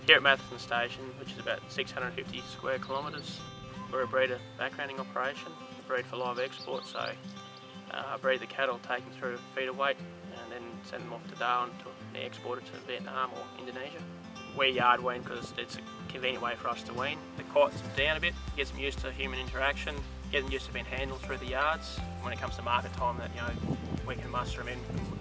Here at Matheson Station, which is about 650 square kilometres, we're a breeder backgrounding operation. We breed for live export, so breed the cattle, take them through feeder weight, and then send them off to Darwin to be exported to Vietnam or Indonesia. We yard wean because it's a convenient way for us to wean. It quiets them down a bit, gets them used to human interaction, get them used to being handled through the yards. When it comes to market time, that we can muster them in and put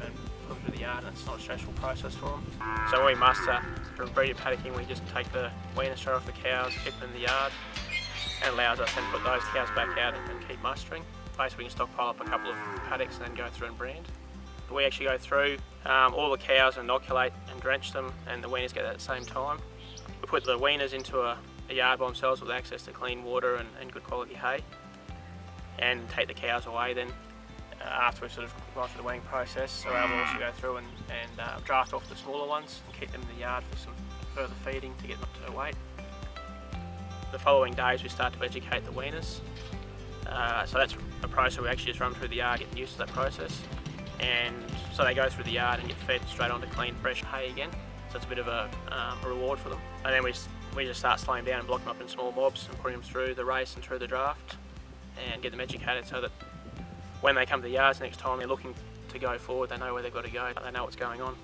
them through the yard, and it's not a stressful process for them. So when we muster for breeder paddocking, we just take the weaner straight off the cows, keep them in the yard, and it allows us then to put those cows back out and keep mustering. Basically, we can stockpile up a couple of paddocks and then go through and brand. We actually go through all the cows, inoculate and drench them, and the weaners get that at the same time. We put the weaners into a yard by themselves with access to clean water and good quality hay, and take the cows away then after we've sort of gone through the weaning process. So we're able to also go through and draft off the smaller ones and keep them in the yard for some further feeding to get them up to weight. The following days we start to educate the weaners. So that's a process we actually just run through the yard, getting used to that process. And so they go through the yard and get fed straight onto clean, fresh hay again. So it's a bit of a reward for them. And then we just start slowing down and blocking them up in small mobs and putting them through the race and through the draft and get them educated so that when they come to the yards next time they're looking to go forward, they know where they've got to go, they know what's going on.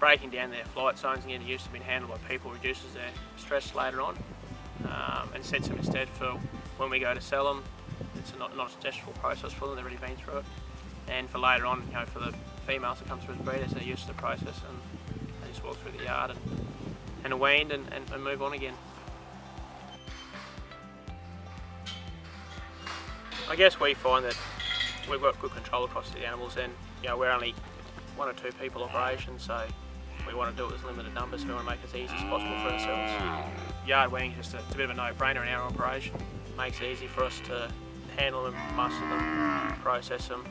Breaking down their flight zones and getting used to being handled by people reduces their stress later on and sets them instead for when we go to sell them. It's not a stressful process for them, they've already been through it. And for later on, for the females that come through as breeders, they're used to the process and they just walk through the yard and are weaned and move on again. I guess we find that we've got good control across the animals, and we're only 1 or 2 people operation, so we want to do it with limited numbers, so we want to make it as easy as possible for ourselves. Yard weaning is just it's a bit of a no-brainer in our operation. It makes it easy for us to handle them, muster them, process them,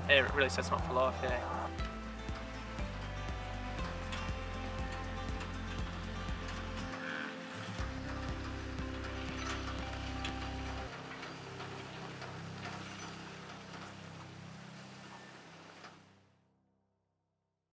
and it really sets them up for life, yeah.